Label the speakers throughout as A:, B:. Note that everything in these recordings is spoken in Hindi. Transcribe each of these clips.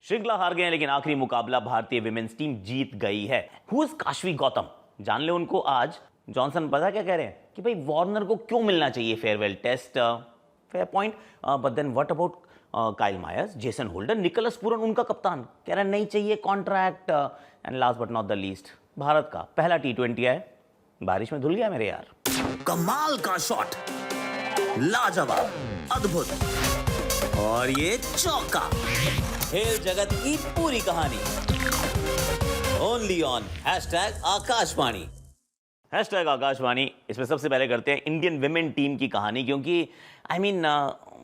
A: श्रृंखला हार गए लेकिन आखिरी मुकाबला भारतीय विमेन्स टीम जीत गई है। हु इज काशवी गौतम, जान ले उनको आज। जॉनसन पता क्या कह रहे हैं कि भाई वार्नर को क्यों मिलना चाहिए farewell test, fair point. But then what about Kyle Mayers, Jason Holder, Nicholas Pooran उनका कप्तान कह रहा नहीं चाहिए contract. And last but not the least, Bharat का पहला T20 है, बारिश में धुल गया मेरे यार।
B: कमाल का शॉट, लाजवाब, अद्भुत, और ये चौका।
A: खेल जगत की पूरी कहानी ओनली ऑन #आकाशवाणी। #आकाशवाणी। इसमें सबसे पहले करते हैं इंडियन विमेन टीम की कहानी, क्योंकि आई मीन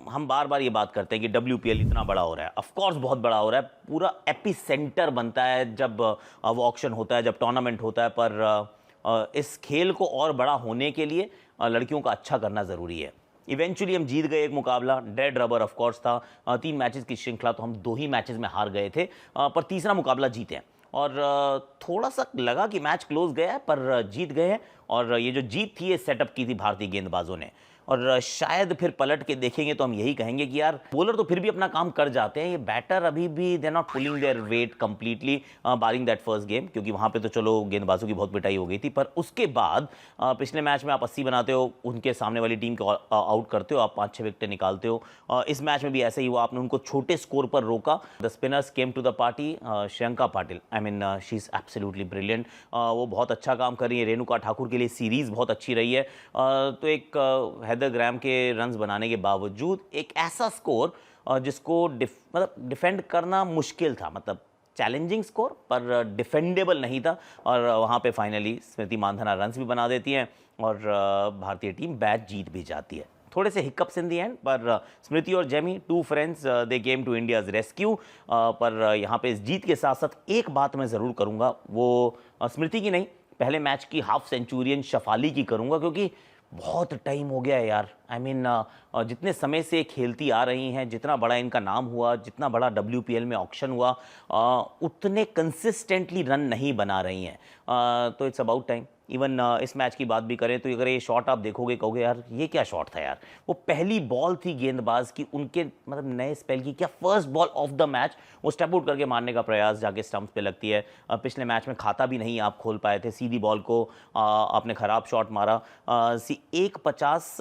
A: हम बार बार ये बात करते हैं कि WPL इतना बड़ा हो रहा है, ऑफ कोर्स बहुत बड़ा हो रहा है, पूरा एपिसेंटर बनता है जब वो ऑक्शन होता है, जब टूर्नामेंट होता है। पर इस खेल को और बड़ा होने के लिए लड़कियों का अच्छा करना ज़रूरी है। इवेंचुअली हम जीत गए एक मुकाबला, डेड रबर ऑफ कोर्स था। 3 मैचेस की श्रृंखला तो हम 2 ही मैचेस में हार गए थे, पर तीसरा मुकाबला जीते हैं। और थोड़ा सा लगा कि मैच क्लोज गया है, पर जीत गए हैं। और ये जो जीत थी ये सेटअप की थी भारतीय गेंदबाजों ने। और शायद फिर पलट के देखेंगे तो हम यही कहेंगे कि यार बॉलर तो फिर भी अपना काम कर जाते हैं, ये बैटर अभी भी they not pulling their weight completely barring that first game, क्योंकि वहाँ पे तो चलो गेंदबाजों की बहुत पिटाई हो गई थी। पर उसके बाद पिछले मैच में आप 80 बनाते हो, उनके सामने वाली टीम को आउट करते हो, आप 5-6 विकेट निकालते हो। इस मैच में भी ऐसे ही हुआ, आपने उनको छोटे स्कोर पर रोका। The spinners came to the party. Shreyanka Patil, I mean she is absolutely brilliant, वो बहुत अच्छा काम कर रही है। रेणुका ठाकुर के लिए सीरीज़ बहुत अच्छी रही है। तो एक हैदर ग्राम के रन्स बनाने के बावजूद एक ऐसा स्कोर जिसको डिफेंड करना मुश्किल था, मतलब चैलेंजिंग स्कोर पर डिफेंडेबल नहीं था। और वहाँ पे फाइनली स्मृति मानधना रन्स भी बना देती हैं और भारतीय टीम मैच जीत भी जाती है। थोड़े से हिकअप्स इन दी एंड, पर स्मृति और Jemi, 2 friends, they came to India's rescue. पर यहाँ पे इस जीत के साथ साथ एक बात मैं ज़रूर करूँगा, वो स्मृति की नहीं, पहले मैच की हाफ सेंचुरियन शफाली की करूँगा, क्योंकि बहुत टाइम हो गया है यार। आई मीन जितने समय से खेलती आ रही हैं, जितना बड़ा इनका नाम हुआ, जितना बड़ा WPL में ऑक्शन हुआ, उतने कंसिस्टेंटली रन नहीं बना रही हैं। तो इट्स अबाउट टाइम। इवन इस मैच की बात भी करें तो अगर ये शॉट आप देखोगे कहोगे यार ये क्या शॉट था यार। वो पहली बॉल थी गेंदबाज की, उनके मतलब नए स्पेल की, क्या first ball of the match, वो स्टेप आउट करके मारने का प्रयास जाके स्टंप्स पे लगती है। पिछले मैच में खाता भी नहीं आप खोल पाए थे, सीधी बॉल को आपने ख़राब शॉट मारा। 150।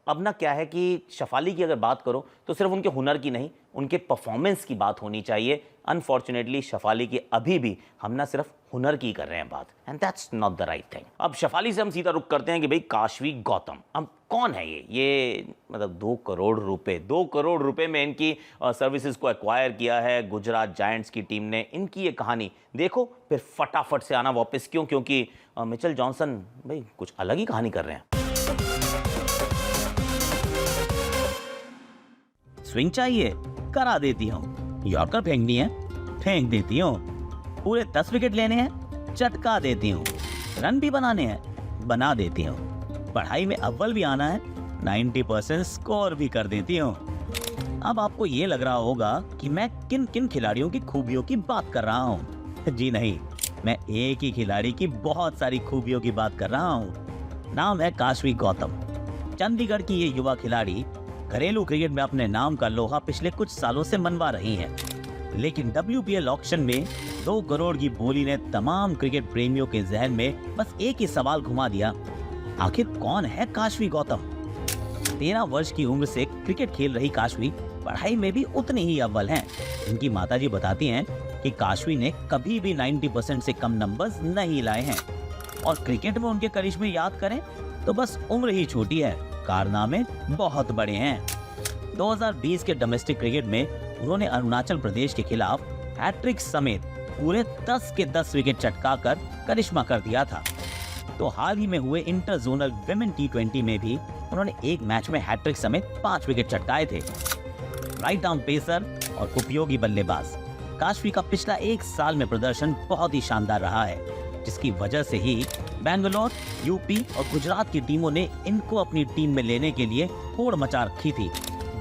A: अब ना क्या है कि शफाली की अगर बात करो तो सिर्फ उनके हुनर की नहीं, उनके परफॉर्मेंस की बात होनी चाहिए। अनफॉर्चुनेटली शफाली की अभी भी हम ना सिर्फ हुनर की कर रहे हैं बात, and that's not the right thing. अब शफाली से हम सीधा रुक करते हैं कि भाई काशवी गौतम अब कौन है ये मतलब 2 करोड़ रुपए में इनकी सर्विसेज को एक्वायर किया है गुजरात जायंट्स की टीम ने। इनकी ये कहानी देखो, फिर फटाफट से आना वापस क्यों, क्योंकि मिचेल जॉनसन भाई कुछ अलग ही कहानी कर रहे हैं।
C: स्विंग चाहिए, करा देती हूँ। यॉर्कर फेंकनी है, फेंक देती हूँ। पूरे 10 विकेट लेने हैं, चटका देती हूँ। रन भी बनाने हैं, बना देती हूँ। पढ़ाई में अव्वल भी आना है, 90% स्कोर भी कर देती हूँ। अब आपको ये लग रहा होगा कि मैं किन किन खिलाड़ियों की खूबियों की बात कर रहा हूँ। जी नहीं, मैं एक ही खिलाड़ी की बहुत सारी खूबियों की बात कर रहा हूँ। नाम है काशवी गौतम। चंडीगढ़ की ये युवा खिलाड़ी घरेलू क्रिकेट में अपने नाम का लोहा पिछले कुछ सालों से मनवा रही हैं। लेकिन WPL ऑक्शन में 2 करोड़ की बोली ने तमाम क्रिकेट प्रेमियों के जहन में बस एक ही सवाल घुमा दिया, आखिर कौन है काशवी गौतम। 13 वर्ष की उम्र से क्रिकेट खेल रही काशवी पढ़ाई में भी उतनी ही अव्वल हैं। इनकी माताजी बताती हैं कि काशवी ने कभी भी 90% से कम नंबर्स नहीं लाए हैं, और क्रिकेट में उनके करिश्मे याद करें तो बस उम्र ही छोटी है, कारनामे बहुत बड़े हैं। 2020 के डोमेस्टिक क्रिकेट में उन्होंने अरुणाचल प्रदेश के खिलाफ हैट्रिक समेत पूरे 10 के 10 विकेट चटकाकर करिश्मा कर दिया था। तो हाल ही में हुए इंटर जोनल विमेन T20 में भी उन्होंने एक मैच में हैट्रिक समेत 5 विकेट चटकाए थे। राइट आर्म पेसर और उपयोगी बल्लेबाज काशवी का पिछला 1 साल में प्रदर्शन बहुत ही शानदार रहा है, जिसकी वजह से ही बैंगलोर, यूपी और गुजरात की टीमों ने इनको अपनी टीम में लेने के लिए होड़ मचा रखी थी,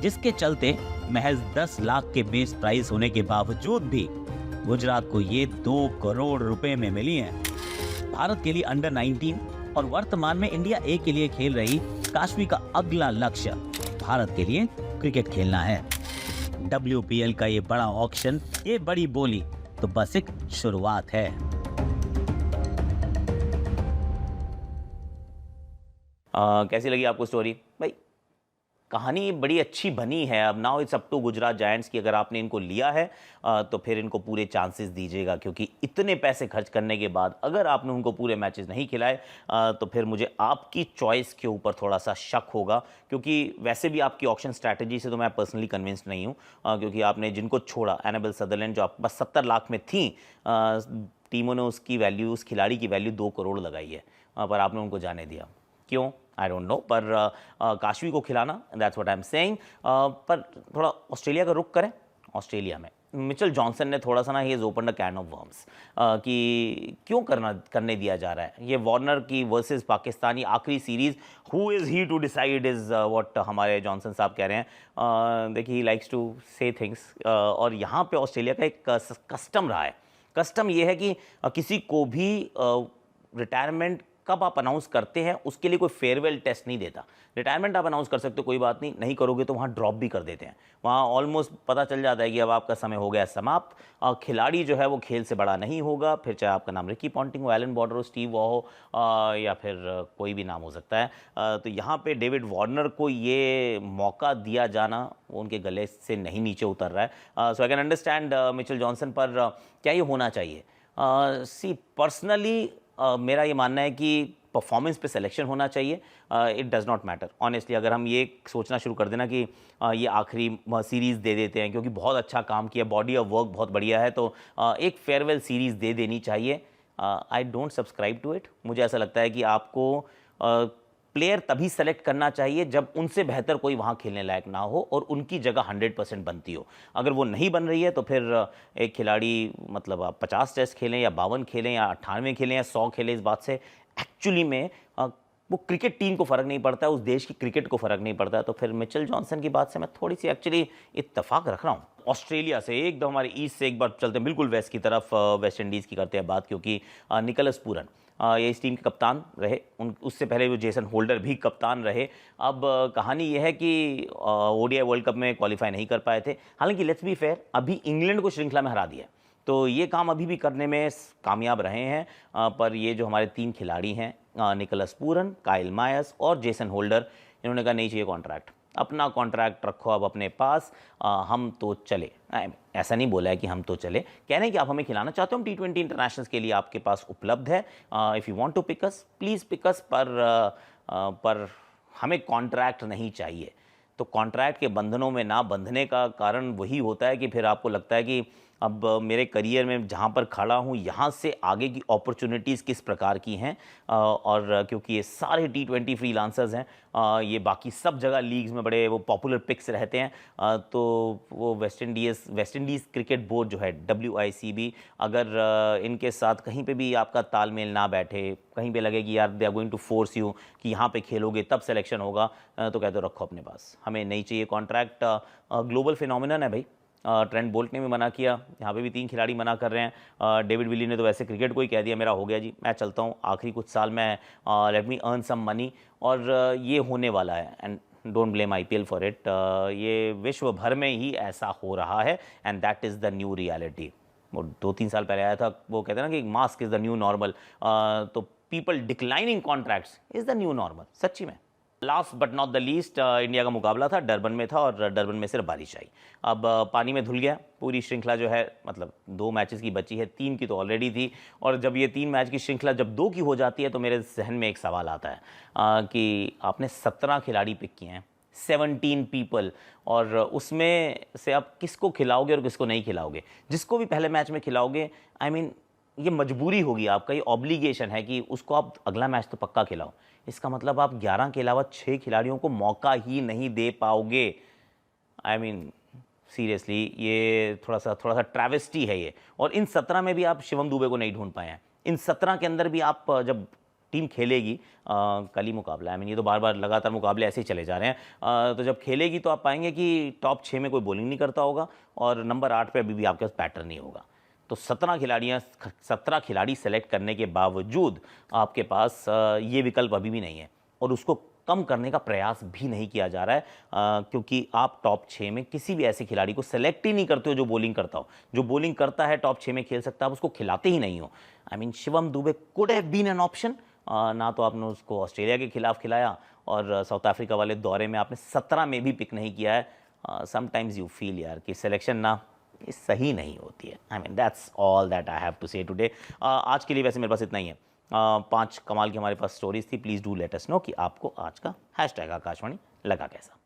C: जिसके चलते महज 10 लाख के बेस प्राइस होने के बावजूद भी गुजरात को ये 2 करोड़ रुपए में मिली हैं। भारत के लिए अंडर 19 और वर्तमान में इंडिया A के लिए खेल रही काशवी का अगला लक्ष्य भारत के लिए क्रिकेट खेलना है। WPL का ये बड़ा ऑक्शन, ये बड़ी बोली तो बस एक शुरुआत है।
A: कैसी लगी आपको स्टोरी भाई? कहानी बड़ी अच्छी बनी है। अब now it's up to Gujarat Giants की, अगर आपने इनको लिया है तो फिर इनको पूरे चांसेस दीजिएगा, क्योंकि इतने पैसे खर्च करने के बाद अगर आपने उनको पूरे मैचेस नहीं खिलाए तो फिर मुझे आपकी चॉइस के ऊपर थोड़ा सा शक होगा, क्योंकि वैसे भी आपकी ऑक्शन स्ट्रैटेजी से तो मैं पर्सनली कन्विंस्ड नहीं हूँ, क्योंकि आपने जिनको छोड़ा, एनाबेल सदरलैंड जो आपके पास 70 लाख में थी, टीमों ने उसकी वैल्यू, उस खिलाड़ी की वैल्यू 2 करोड़ लगाई है, पर आपने उनको जाने दिया। क्यों? आई डोंट नो, पर काशवी को खिलाना, that's what I am saying. पर थोड़ा ऑस्ट्रेलिया का रुख करें। ऑस्ट्रेलिया में मिचेल जॉनसन ने थोड़ा सा ना, he is open the can of worms, कि क्यों करने दिया जा रहा है ये वार्नर की वर्सेस पाकिस्तानी आखिरी series. Who is he to decide is what हमारे जॉनसन साहब कह रहे हैं। देखिए, he likes to say things, और यहाँ पे ऑस्ट्रेलिया का एक कस्टम रहा है। कस्टम ये है कि किसी को भी रिटायरमेंट कब आप अनाउंस करते हैं उसके लिए कोई फेयरवेल टेस्ट नहीं देता। रिटायरमेंट आप अनाउंस कर सकते हो, कोई बात नहीं, नहीं करोगे तो वहाँ ड्रॉप भी कर देते हैं। वहाँ ऑलमोस्ट पता चल जाता है कि अब आपका समय हो गया समाप्त, खिलाड़ी जो है वो खेल से बड़ा नहीं होगा, फिर चाहे आपका नाम रिकी पॉन्टिंग हो, एलन बॉर्डर हो, स्टीव वॉ हो, या फिर कोई भी नाम हो सकता है। तो यहाँ पे डेविड वार्नर को ये मौका दिया जाना, वो उनके गले से नहीं नीचे उतर रहा है। So I can understand Mitchell Johnson, पर क्या ये होना चाहिए? सी पर्सनली मेरा ये मानना है कि परफॉर्मेंस पे सिलेक्शन होना चाहिए। It does not matter honestly. अगर हम ये सोचना शुरू कर देना कि ये आखिरी सीरीज़ दे देते हैं क्योंकि बहुत अच्छा काम किया, बॉडी ऑफ वर्क बहुत बढ़िया है, तो एक फेयरवेल सीरीज़ दे देनी चाहिए। I don't subscribe to it. मुझे ऐसा लगता है कि आपको प्लेयर तभी सेलेक्ट करना चाहिए जब उनसे बेहतर कोई वहाँ खेलने लायक ना हो और उनकी जगह 100% बनती हो। अगर वो नहीं बन रही है तो फिर एक खिलाड़ी, मतलब आप 50 टेस्ट खेलें या 52 खेलें या 98 खेलें या 100 खेलें, इस बात से एक्चुअली में वो क्रिकेट टीम को फ़र्क नहीं पड़ता है, उस देश की क्रिकेट को फ़र्क नहीं पड़ता है। तो फिर मिचेल जॉनसन की बात से मैं थोड़ी सी एक्चुअली इत्तेफाक रख रहा हूँ। ऑस्ट्रेलिया से एकदम हमारे ईस्ट से एक बार चलते हैं बिल्कुल वेस्ट की तरफ, वेस्ट इंडीज़ की करते हैं बात, क्योंकि निकोलस पूरन ये इस टीम के कप्तान रहे। उससे पहले वो जेसन होल्डर भी कप्तान रहे। अब कहानी ये है कि ओडीआई वर्ल्ड कप में क्वालिफाई नहीं कर पाए थे। हालांकि लेट्स बी फेयर, अभी इंग्लैंड को श्रृंखला में हरा दिया, तो ये काम अभी भी करने में कामयाब रहे हैं। पर ये जो हमारे 3 खिलाड़ी हैं, निकोलस पूरन, काइल मायर्स और जेसन होल्डर, इन्होंने कहा नहीं चाहिए कॉन्ट्रैक्ट, अपना कॉन्ट्रैक्ट रखो अब अपने पास, हम तो चले। ऐसा नहीं बोला है कि हम तो चले, कह रहे हैं कि आप हमें खिलाना चाहते हो, हम T20 इंटरनेशनल्स के लिए आपके पास उपलब्ध है, if you want to pick us please pick us, पर हमें कॉन्ट्रैक्ट नहीं चाहिए। तो कॉन्ट्रैक्ट के बंधनों में ना बंधने का कारण वही होता है कि फिर आपको लगता है कि अब मेरे करियर में जहाँ पर खड़ा हूँ यहाँ से आगे की अपॉर्चुनिटीज़ किस प्रकार की हैं, और क्योंकि ये सारे T20 फ्रीलांसर्स हैं, ये बाकी सब जगह लीग्स में बड़े वो पॉपुलर पिक्स रहते हैं, तो वो वेस्ट इंडीज़ क्रिकेट बोर्ड जो है WICB, अगर इनके साथ कहीं पे भी आपका तालमेल ना बैठे, कहीं पे लगे कि यार they are going to force you कि यहाँ पे खेलोगे तब सिलेक्शन होगा, तो कहते रखो अपने पास, हमें नहीं चाहिए कॉन्ट्रैक्ट। ग्लोबल फिनोमिनन है भाई। ट्रेंट बोल्ट ने भी मना किया, यहाँ पे भी 3 खिलाड़ी मना कर रहे हैं। डेविड विली ने तो वैसे क्रिकेट को ही कह दिया मेरा हो गया जी, मैं चलता हूँ, आखिरी कुछ साल में let me earn some money, और ये होने वाला है। And don't blame IPL for it, ये विश्व भर में ही ऐसा हो रहा है, and that is the new reality. वो 2-3 साल पहले आया था, वो कहते हैं ना कि mask is the new normal, तो people declining contracts is the new normal, सच्ची में। Last but not the least, India का मुकाबला था, डरबन में था, और डरबन में सिर्फ बारिश आई। अब पानी में धुल गया पूरी श्रृंखला जो है, मतलब 2 मैचेस की बची है, 3 की तो ऑलरेडी थी, और जब ये 3 मैच की श्रृंखला जब 2 की हो जाती है तो मेरे जहन में एक सवाल आता है कि आपने 17 खिलाड़ी पिक किए हैं, 17 पीपल, और उसमें से आप किसको खिलाओगे और किसको नहीं खिलाओगे। जिसको भी पहले मैच में खिलाओगे, आई मीन ये मजबूरी होगी आपका, ये ऑब्लिगेशन है कि उसको आप अगला मैच तो पक्का खिलाओ। इसका मतलब आप 11 के अलावा 6 खिलाड़ियों को मौका ही नहीं दे पाओगे। आई मीन सीरियसली ये थोड़ा सा ट्रैवेस्टी है ये। और इन 17 में भी आप शिवम दुबे को नहीं ढूंढ पाए हैं। इन 17 के अंदर भी आप जब टीम खेलेगी, कल ही मुकाबला, आई मीन ये तो बार बार लगातार मुकाबले ऐसे ही चले जा रहे हैं, तो जब खेलेगी तो आप पाएंगे कि टॉप 6 में कोई बॉलिंग नहीं करता होगा, और नंबर 8 पे अभी भी आपके पास पैटर्न नहीं होगा। तो 17 खिलाड़ी सेलेक्ट करने के बावजूद आपके पास ये विकल्प अभी भी नहीं है, और उसको कम करने का प्रयास भी नहीं किया जा रहा है, क्योंकि आप टॉप 6 में किसी भी ऐसे खिलाड़ी को सेलेक्ट ही नहीं करते हो जो बॉलिंग करता हो। जो बॉलिंग करता है टॉप 6 में खेल सकता है, आप उसको खिलाते ही नहीं हो। I mean Shivam Dube could have been an option. ना तो आपने उसको ऑस्ट्रेलिया के खिलाफ खिलाया और साउथ अफ्रीका वाले दौरे में आपने 17 में भी पिक नहीं किया है। समटाइम्स यू फील यार कि सिलेक्शन ना ये सही नहीं होती है। I mean that's all that I have to say today. आज के लिए वैसे मेरे पास इतना ही है। 5 कमाल की हमारे पास स्टोरीज थी। Please do let us know कि आपको आज का हैशटैग आकाशवाणी लगा कैसा।